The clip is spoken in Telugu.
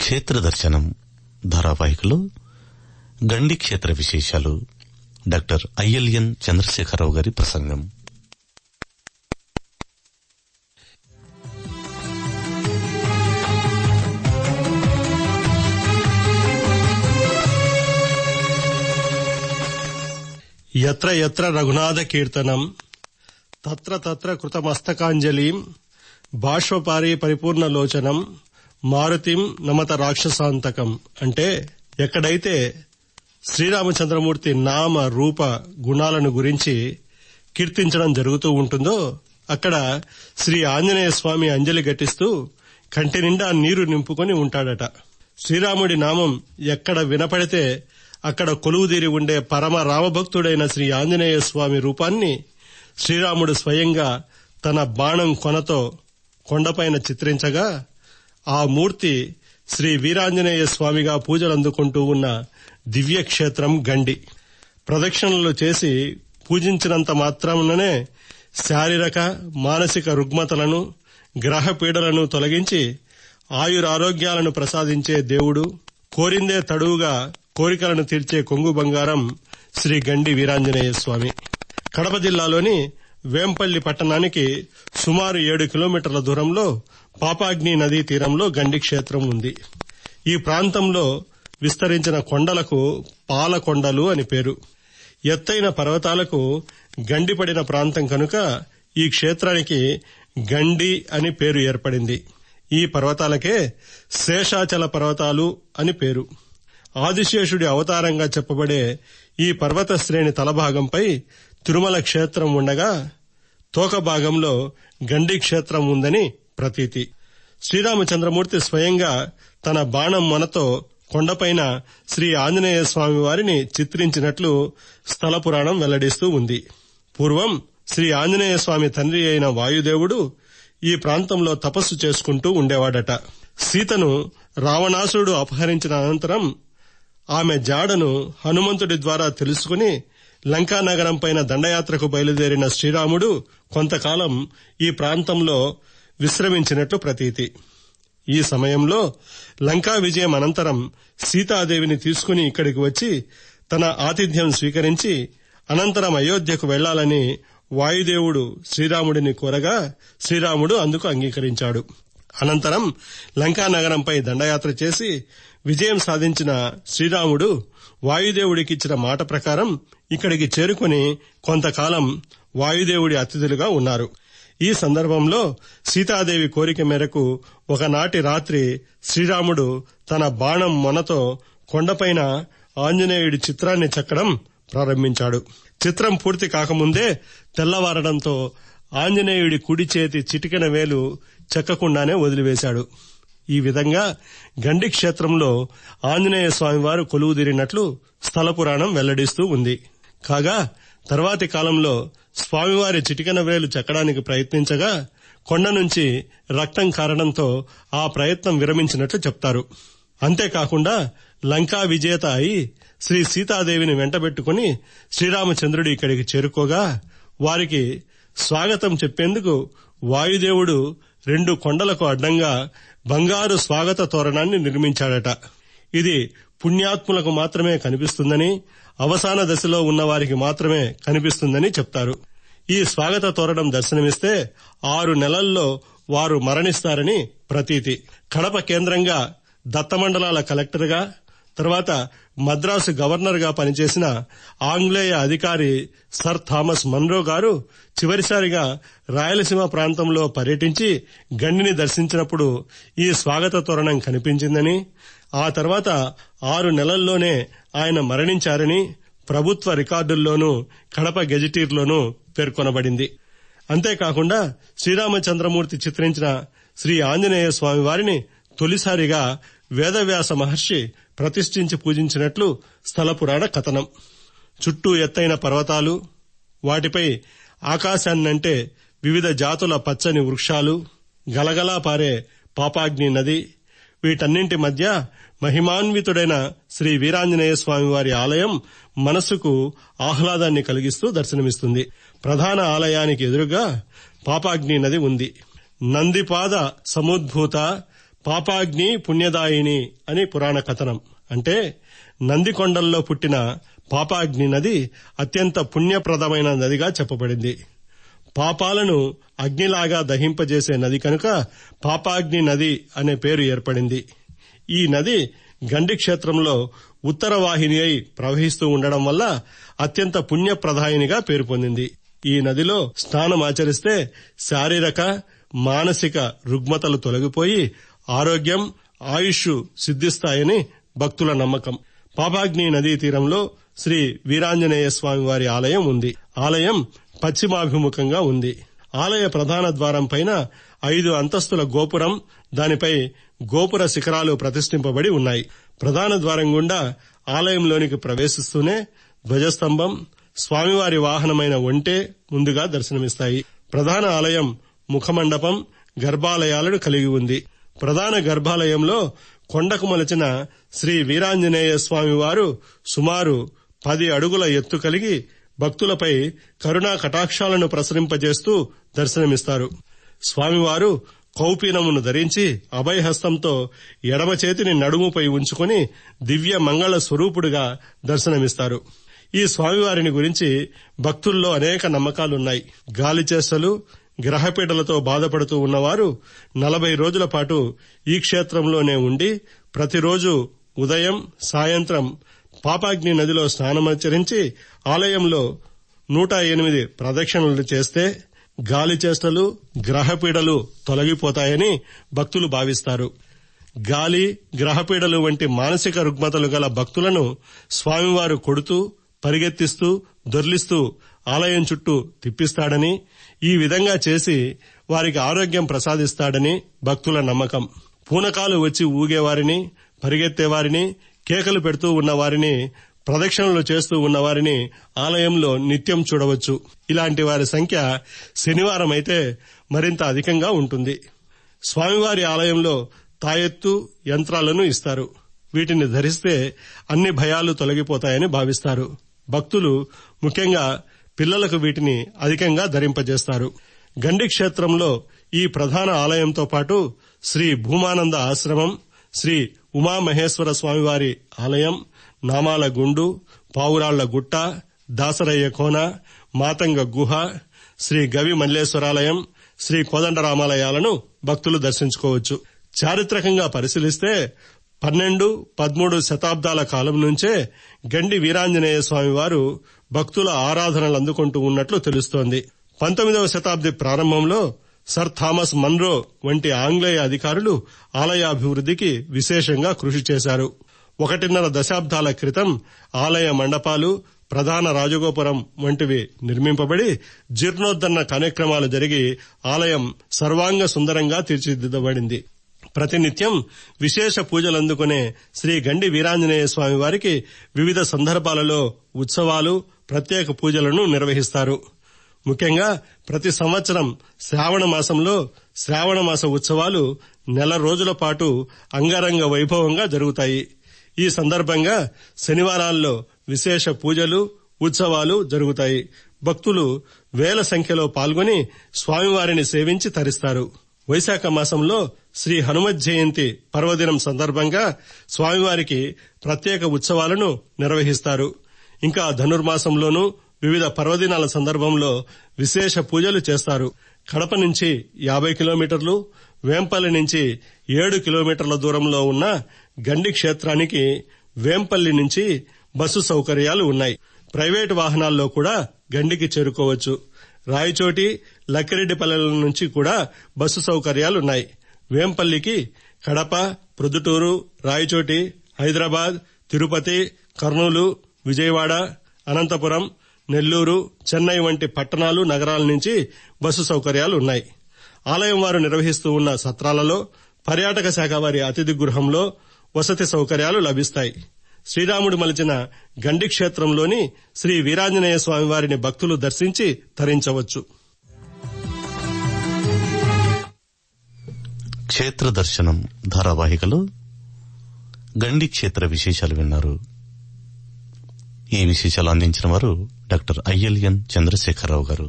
క్షేత్ర దర్శనం ధారావాహికలో గండి క్షేత్ర విశేషాలు డాక్టర్ ఐఎల్ఎన్ చంద్రశేఖరరావు గారి ప్రసంగం. యత్ర యత్ర రఘునాథ కీర్తనం తత్ర తత్ర కృతమస్తకాంజలిం బాష్పపారీ పరిపూర్ణలోచనం మారుతిం నమత రాక్షసాంతకం. అంటే ఎక్కడైతే శ్రీరామచంద్రమూర్తి నామ రూప గుణాలను గురించి కీర్తించడం జరుగుతూ ఉంటుందో అక్కడ శ్రీ ఆంజనేయ స్వామి అంజలి ఘటిస్తూ కంటి నిండా నీరు నింపుకొని ఉంటాడట. శ్రీరాముడి నామం ఎక్కడ వినపడితే అక్కడ కొలువుదీరి ఉండే పరమ రామభక్తుడైన శ్రీ ఆంజనేయ స్వామి రూపాన్ని శ్రీరాముడు స్వయంగా తన బాణం కొనతో కొండపైన చిత్రించగా ఆ మూర్తి శ్రీ వీరాంజనేయ స్వామిగా పూజలందుకుంటూ ఉన్న దివ్యక్షేత్రం గండి. ప్రదక్షిణలు చేసి పూజించినంత మాత్రముననే శారీరక మానసిక రుగ్మతలను గ్రహ పీడలను తొలగించి ఆయురారోగ్యాలను ప్రసాదించే దేవుడు, కోరిందే తడువుగా కోరికలను తీర్చే కొంగు బంగారం శ్రీ గండి వీరాంజనేయ స్వామి. కడప జిల్లాలోని వేంపల్లి పట్టణానికి సుమారు 7 కిలోమీటర్ల దూరంలో పాపాగ్ని నదీ తీరంలో గండి క్షేత్రం ఉంది. ఈ ప్రాంతంలో విస్తరించిన కొండలకు పాలకొండలు అని పేరు. ఎత్తైన పర్వతాలకు గండిపడిన ప్రాంతం కనుక ఈ క్షేత్రానికి గండి అని పేరు ఏర్పడింది. ఈ పర్వతాలకే శేషాచల పర్వతాలు అని పేరు. ఆదిశేషుడి అవతారంగా చెప్పబడే ఈ పర్వత శ్రేణి తలభాగంపై తిరుమల క్షేత్రం ఉండగా తోక భాగంలో గండి క్షేత్రం ఉందని ప్రతీతి. శ్రీరామచంద్రమూర్తి స్వయంగా తన బాణం మొనతో కొండపైన శ్రీ ఆంజనేయ స్వామి వారిని చిత్రించినట్లు స్థల పురాణం వెల్లడిస్తూ ఉంది. పూర్వం శ్రీ ఆంజనేయ స్వామి తండ్రి అయిన వాయుదేవుడు ఈ ప్రాంతంలో తపస్సు చేసుకుంటూ ఉండేవాడట. సీతను రావణాసురుడు అపహరించిన అనంతరం ఆమె జాడను హనుమంతుడి ద్వారా తెలుసుకుని లంకా నగరం పైన దండయాత్రకు బయలుదేరిన శ్రీరాముడు కొంతకాలం ఈ ప్రాంతంలో విశ్రమించినట్లు ప్రతీతి. ఈ సమయంలో లంకా విజయం అనంతరం సీతాదేవిని తీసుకుని ఇక్కడికి వచ్చి తన ఆతిథ్యం స్వీకరించి అనంతరం అయోధ్యకు వెళ్లాలని వాయుదేవుడు శ్రీరాముడిని కోరగా శ్రీరాముడు అందుకు అంగీకరించాడు. అనంతరం లంకా నగరంపై దండయాత్ర చేసి విజయం సాధించిన శ్రీరాముడు వాయుదేవుడికిచ్చిన మాట ప్రకారం ఇక్కడికి చేరుకుని కొంతకాలం వాయుదేవుడి అతిథులుగా ఉన్నారు. ఈ సందర్భంలో సీతాదేవి కోరిక మేరకు ఒకనాటి రాత్రి శ్రీరాముడు తన బాణం మొనతో కొండపైన ఆంజనేయుడి చిత్రాన్ని చెక్కడం ప్రారంభించాడు. చిత్రం పూర్తి కాకముందే తెల్లవారడంతో ఆంజనేయుడి కుడి చేతి చిటికెన వేలు చెక్కకుండానే వదిలివేశాడు. ఈ విధంగా గండి క్షేత్రంలో ఆంజనేయ స్వామివారు కొలువుదీరినట్లు స్థల పురాణం వెల్లడిస్తూ ఉంది. కాగా తర్వాతి కాలంలో స్వామివారి చిటికెన వేలు చెక్కడానికి ప్రయత్నించగా కొండ నుంచి రక్తం కారడంతో ఆ ప్రయత్నం విరమించినట్లు చెప్తారు. అంతేకాకుండా లంకా విజేత అయి శ్రీ సీతాదేవిని వెంటబెట్టుకుని శ్రీరామచంద్రుడు ఇక్కడికి చేరుకోగా వారికి స్వాగతం చెప్పేందుకు వాయుదేవుడు 2 కొండలకు అడ్డంగా బంగారు స్వాగత తోరణాన్ని నిర్మించాడట. ఇది పుణ్యాత్ములకు మాత్రమే కనిపిస్తుందని, అవసాన దశలో ఉన్నవారికి మాత్రమే కనిపిస్తుందని చెప్తారు. ఈ స్వాగత తోరణం దర్శనమిస్తే 6 నెలల్లో వారు మరణిస్తారని ప్రతీతి. కడప కేంద్రంగా దత్తమండలాల కలెక్టర్గా, తర్వాత మద్రాసు గవర్నర్గా పనిచేసిన ఆంగ్లేయ అధికారి సర్ థామస్ మన్రో గారు చివరిసారిగా రాయలసీమ ప్రాంతంలో పర్యటించి గండిని దర్శించినప్పుడు ఈ స్వాగత తోరణం కనిపించిందని, ఆ తర్వాత 6 నెలల్లోనే ఆయన మరణించారని ప్రభుత్వ రికార్డుల్లోనూ కడప గెజిటీర్లోనూ పేర్కొనబడింది. అంతేకాకుండా శ్రీరామచంద్రమూర్తి చిత్రించిన శ్రీ ఆంజనేయ స్వామి వారిని తొలిసారిగా వేదవ్యాస మహర్షి ప్రతిష్ఠించి పూజించినట్లు స్థల పురాణ కథనం. చుట్టూ ఎత్తైన పర్వతాలు, వాటిపై ఆకాశాన్నంటే వివిధ జాతుల పచ్చని వృక్షాలు, గలగలా పారే పాపాగ్ని నది, వీటన్నింటి మధ్య మహిమాన్వితుడైన శ్రీ వీరాంజనేయ స్వామి వారి ఆలయం మనస్సుకు ఆహ్లాదాన్ని కలిగిస్తూ దర్శనమిస్తుంది. ప్రధాన ఆలయానికి ఎదురుగా పాపాగ్ని నది ఉంది. నందిపాద సముద్భూత పాపాగ్ని పుణ్యదాయిని అని పురాణ కథనం. అంటే నందికొండల్లో పుట్టిన పాపాగ్ని నది అత్యంత పుణ్యప్రదమైన నదిగా చెప్పబడింది. పాపాలను అగ్నిలాగా దహింపజేసే నది కనుక పాపాగ్ని నది అనే పేరు ఏర్పడింది. ఈ నది గండి క్షేత్రంలో ఉత్తర వాహిని అయి ప్రవహిస్తూ ఉండడం వల్ల అత్యంత పుణ్యప్రదాయినిగా పేరు పొందింది. ఈ నదిలో స్నానం ఆచరిస్తే శారీరక మానసిక రుగ్మతలు తొలగిపోయి ఆరోగ్యం ఆయుష్ సిద్ధిస్తాయని భక్తుల నమ్మకం. పాపాగ్ని నదీ తీరంలో శ్రీ వీరాంజనేయ స్వామి వారి ఆలయం ఉంది. ఆలయం పశ్చిమాభిముఖంగా ఉంది. ఆలయ ప్రధాన ద్వారం పైన 5 అంతస్తుల గోపురం, దానిపై గోపుర శిఖరాలు ప్రతిష్ఠింపబడి ఉన్నాయి. ప్రధాన ద్వారం గుండా ఆలయంలోనికి ప్రవేశిస్తూనే ధ్వజస్తంభం, స్వామివారి వాహనమైన ఒంటె ముందుగా దర్శనమిస్తాయి. ప్రధాన ఆలయం ముఖమండపం, గర్భాలయాలను కలిగి ఉంది. ప్రధాన గర్భాలయంలో కొండకు మలచిన శ్రీ వీరాంజనేయ స్వామి వారు సుమారు 10 అడుగుల ఎత్తు కలిగి భక్తులపై కరుణా కటాక్షాలను ప్రసరింపజేస్తూ దర్శనమిస్తారు. స్వామివారు కౌపీనమును ధరించి అభయహస్తంతో ఎడమ చేతిని నడుముపై ఉంచుకుని దివ్య మంగళ స్వరూపుడుగా దర్శనమిస్తారు. ఈ స్వామివారిని గురించి భక్తుల్లో అనేక నమ్మకాలున్నాయి. గాలిచేష్టలు, గ్రహపీడలతో బాధపడుతూ ఉన్నవారు 40 రోజుల పాటు ఈ క్షేత్రంలోనే ఉండి ప్రతిరోజు ఉదయం సాయంత్రం పాపాగ్ని నదిలో స్నానమాచరించి ఆలయంలో 108 ప్రదక్షిణలు చేస్తే గాలిచేష్టలు, గ్రహపీడలు తొలగిపోతాయని భక్తులు భావిస్తారు. గాలి, గ్రహపీడలు వంటి మానసిక రుగ్మతలు గల భక్తులను స్వామివారు కొడుతూ, పరిగెత్తిస్తూ, దొర్లిస్తూ ఆలయం చుట్టూ తిప్పిస్తాడని, ఈ విధంగా చేసి వారికి ఆరోగ్యం ప్రసాదిస్తాడని భక్తుల నమ్మకం. పూనకాలు వచ్చి ఊగేవారిని, పరిగెత్తేవారిని, కేకలు పెడుతూ ఉన్నవారిని, ప్రదక్షిణలు చేస్తూ ఉన్నవారిని ఆలయంలో నిత్యం చూడవచ్చు. ఇలాంటి వారి సంఖ్య శనివారం అయితే మరింత అధికంగా ఉంటుంది. స్వామివారి ఆలయంలో తాయెత్తు యంత్రాలను ఇస్తారు. వీటిని ధరిస్తే అన్ని భయాలు తొలగిపోతాయని భావిస్తారు. భక్తులు ముఖ్యంగా పిల్లలకు వీటిని అధికంగా ధరింపజేస్తారు. గండి క్షేత్రంలో ఈ ప్రధాన ఆలయంతో పాటు శ్రీ భూమానంద ఆశ్రమం, శ్రీ ఉమామహేశ్వర స్వామివారి ఆలయం, నామాల గుండు, పావురాళ్ల గుట్ట, దాసరయ్య కోన, మాతంగ గుహ, శ్రీ గవి మల్లేశ్వరాలయం, శ్రీ కోదండరామాలయాలను భక్తులు దర్శించుకోవచ్చు. చారిత్రకంగా పరిశీలిస్తే 12-13 శతాబ్దాల కాలం నుంచే గండి వీరాంజనేయ స్వామివారు భక్తుల ఆరాధనలు అందుకుంటూ ఉన్నట్లు తెలుస్తోంది. 19వ శతాబ్ది ప్రారంభంలో సర్ థామస్ మన్రో వంటి ఆంగ్లేయ అధికారులు ఆలయాభివృద్ధికి విశేషంగా కృషి చేశారు. 1.5 దశాబ్దాల క్రితం ఆలయ మండపాలు, ప్రధాన రాజగోపురం వంటివి నిర్మింపబడి జీర్ణోద్ధరణ కార్యక్రమాలు జరిగి ఆలయం సర్వాంగ సుందరంగా తీర్చిదిద్దబడింది. ప్రతినిత్యం విశేష పూజలందుకునే శ్రీ గండి వీరాంజనేయ స్వామి వారికి వివిధ సందర్భాలలో ఉత్సవాలు, ప్రత్యేక పూజలను నిర్వహిస్తారు. ముఖ్యంగా ప్రతి సంవత్సరం శ్రావణ మాసంలో శ్రావణమాస ఉత్సవాలు నెల రోజుల పాటు అంగరంగ వైభవంగా జరుగుతాయి. ఈ సందర్భంగా శనివారాల్లో విశేష పూజలు, ఉత్సవాలు జరుగుతాయి. భక్తులు వేల సంఖ్యలో పాల్గొని స్వామివారిని సేవించి తరిస్తారు. వైశాఖ మాసంలో శ్రీ హనుమత్ జయంతి పర్వదినం సందర్భంగా స్వామివారికి ప్రత్యేక ఉత్సవాలను నిర్వహిస్తారు. ఇంకా ధనుర్మాసంలోనూ వివిధ పర్వదినాల సందర్భంలో విశేష పూజలు చేస్తారు. కడప నుంచి 50 కిలోమీటర్లు, వేంపల్లి నుంచి 7 కిలోమీటర్ల దూరంలో ఉన్న గండి క్షేత్రానికి వేంపల్లి నుంచి బస్సు సౌకర్యాలు ఉన్నాయి. ప్రైవేటు వాహనాల్లో కూడా గండికి చేరుకోవచ్చు. రాయచోటి, లక్కిరెడ్డిపల్లెల నుంచి కూడా బస్సు సౌకర్యాలున్నాయి. వేంపల్లికి కడప, ప్రొద్దుటూరు, రాయచోటి, హైదరాబాద్, తిరుపతి, కర్నూలు, విజయవాడ, అనంతపురం, నెల్లూరు, చెన్నై వంటి పట్టణాలు, నగరాల నుంచి బస్సు సౌకర్యాలు ఉన్నాయి. ఆలయం వారు నిర్వహిస్తూ ఉన్న సత్రాలలో, పర్యాటక శాఖ వారి అతిథి గృహంలో వసతి సౌకర్యాలు లభిస్తాయి. శ్రీరాముడు మలిచిన గండి క్షేత్రంలోని శ్రీ వీరాంజనేయ స్వామి వారిని భక్తులు దర్శించి తరించవచ్చు. క్షేత్ర దర్శనం ధారావాహికలో గండి క్షేత్ర విశేషాలు విన్నారు. ఈ విశేషాలు అందించిన వారు డాక్టర్ ILN చంద్రశేఖరరావు గారు.